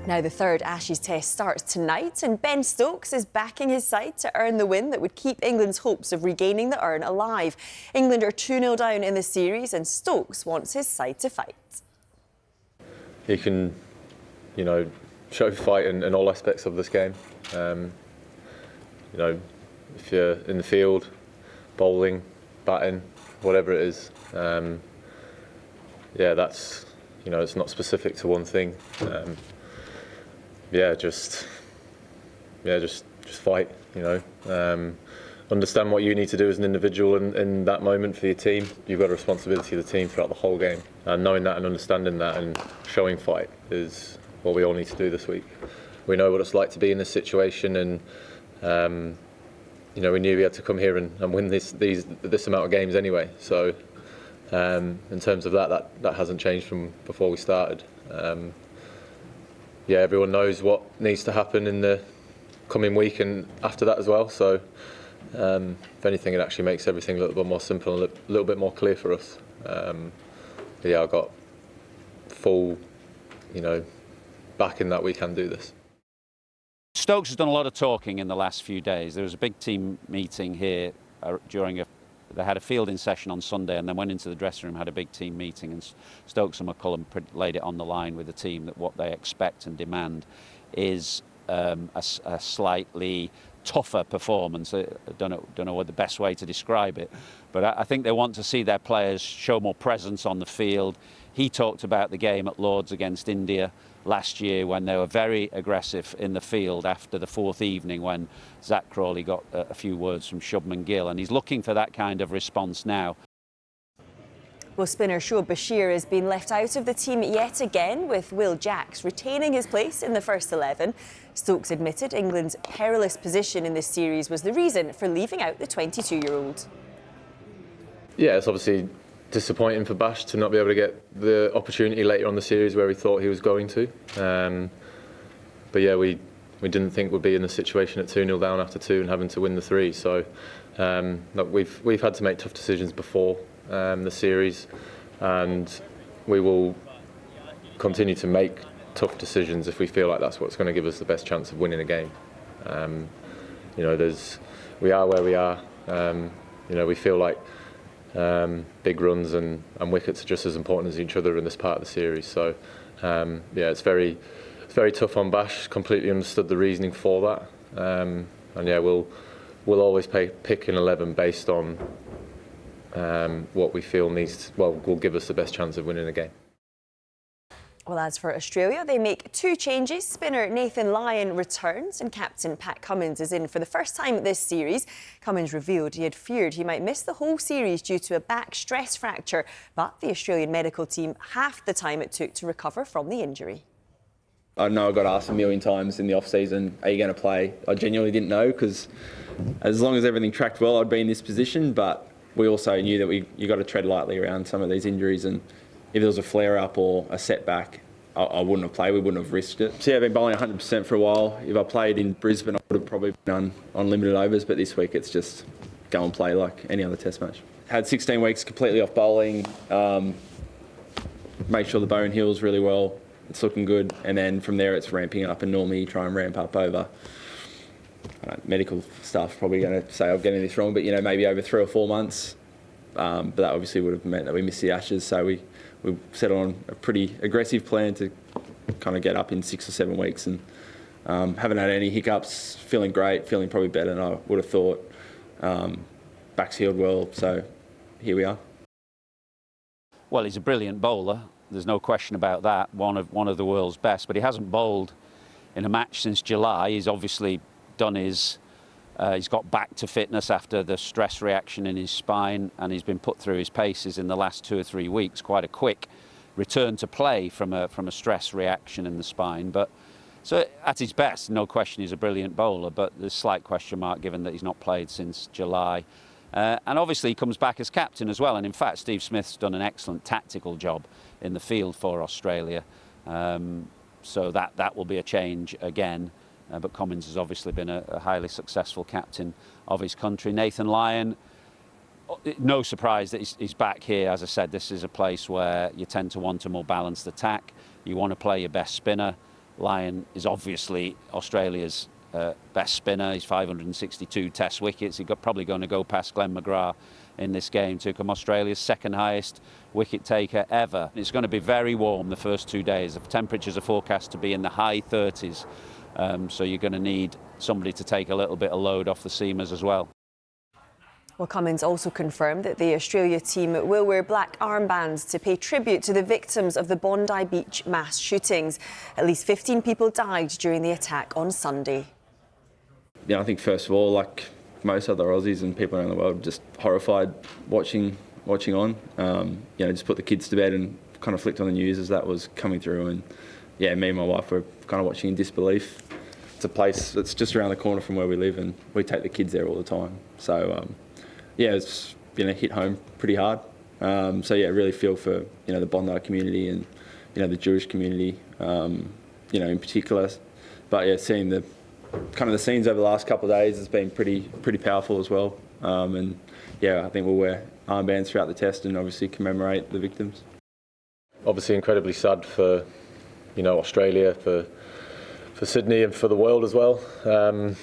Now the third Ashes test starts tonight and Ben Stokes is backing his side to earn the win that would keep England's hopes of regaining the urn alive. England are 2-0 down in the series and Stokes wants his side to fight. He can, show fight in all aspects of this game. If you're in the field, bowling, batting, whatever it is, that's, it's not specific to one thing. Just fight, understand what you need to do as an individual in that moment for your team. You've got a responsibility of the team throughout the whole game. And knowing that and understanding that and showing fight is what we all need to do this week. We know what it's like to be in this situation, and we knew we had to come here and win this amount of games anyway. So in terms of that hasn't changed from before we started. Everyone knows what needs to happen in the coming week and after that as well. So if anything, it actually makes everything a little bit more simple and a little bit more clear for us. I've got full, backing that we can do this. Stokes has done a lot of talking in the last few days. There was a big team meeting here they had a fielding session on Sunday and then went into the dressing room, had a big team meeting, and Stokes and McCullum laid it on the line with the team that what they expect and demand is a slightly tougher performance. I don't know what the best way to describe it, but I think they want to see their players show more presence on the field. He talked about the game at Lord's against India last year when they were very aggressive in the field after the fourth evening when Zach Crawley got a few words from Shubman Gill, and he's looking for that kind of response now. Well, spinner Shoaib Bashir has been left out of the team yet again, with Will Jacks retaining his place in the first 11. Stokes admitted England's perilous position in this series was the reason for leaving out the 22-year-old. Yeah, it's obviously disappointing for Bash to not be able to get the opportunity later on the series where we thought he was going to. We didn't think we'd be in the situation at 2-0 down after 2 and having to win the 3. So look, we've had to make tough decisions before the series, and we will continue to make tough decisions if we feel like that's what's going to give us the best chance of winning a game. We are where we are. We feel like big runs and wickets are just as important as each other in this part of the series. So it's very tough on Bash. Completely understood the reasoning for that. We'll always pick an 11 based on what we feel will give us the best chance of winning a game. Well, as for Australia, they make 2 changes. Spinner Nathan Lyon returns and captain Pat Cummins is in for the first time this series. Cummins revealed he had feared he might miss the whole series due to a back stress fracture, but the Australian medical team halved the time it took to recover from the injury. I know I got asked a million times in the off-season, are you going to play? I genuinely didn't know, because as long as everything tracked well, I'd be in this position, but we also knew that you got to tread lightly around some of these injuries, and if there was a flare-up or a setback, I wouldn't have played, we wouldn't have risked it. So I've been bowling 100% for a while. If I played in Brisbane, I would have probably been on limited overs, but this week it's just go and play like any other test match. Had 16 weeks completely off bowling, made sure the bone heals really well, it's looking good, and then from there it's ramping up, and normally you try and ramp up over, medical stuff, probably going to say I'm getting this wrong, but maybe over 3 or 4 months. But that obviously would have meant that we missed the Ashes, so we settled on a pretty aggressive plan to kind of get up in 6 or 7 weeks, and haven't had any hiccups, feeling great, feeling probably better than I would have thought. Back's healed well, so here we are. Well, he's a brilliant bowler, there's no question about that, one of the world's best, but he hasn't bowled in a match since July. He's obviously done he's got back to fitness after the stress reaction in his spine, and he's been put through his paces in the last 2 or 3 weeks. Quite a quick return to play from a stress reaction in the spine. But so at his best, no question, he's a brilliant bowler. But there's a slight question mark given that he's not played since July. And obviously he comes back as captain as well. And in fact, Steve Smith's done an excellent tactical job in the field for Australia. So that will be a change again. But Cummins has obviously been a highly successful captain of his country. Nathan Lyon, no surprise that he's back here. As I said, this is a place where you tend to want a more balanced attack. You want to play your best spinner. Lyon is obviously Australia's best spinner. He's 562 Test wickets. He's probably going to go past Glenn McGrath in this game to become Australia's second highest wicket taker ever. It's going to be very warm the first 2 days. The temperatures are forecast to be in the high 30s, so you're going to need somebody to take a little bit of load off the seamers as well. Well, Cummins also confirmed that the Australia team will wear black armbands to pay tribute to the victims of the Bondi Beach mass shootings. At least 15 people died during the attack on Sunday. Yeah, I think first of all, like most other Aussies and people around the world, just horrified watching on. Just put the kids to bed and kind of flicked on the news as that was coming through. And yeah, me and my wife were kind of watching in disbelief. It's a place that's just around the corner from where we live, and we take the kids there all the time. So it's hit home pretty hard. Really feel for the Bondi community and the Jewish community, in particular. But yeah, seeing the kind of the scenes over the last couple of days has been pretty powerful as well. I think we'll wear armbands throughout the test and obviously commemorate the victims. Obviously incredibly sad for Australia, for Sydney and for the world as well. It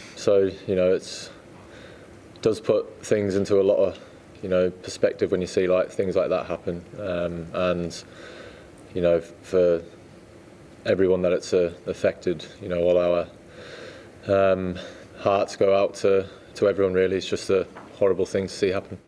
does put things into a lot of perspective when you see things like that happen. For everyone that it's affected, all our hearts go out to everyone really. It's just a horrible thing to see happen.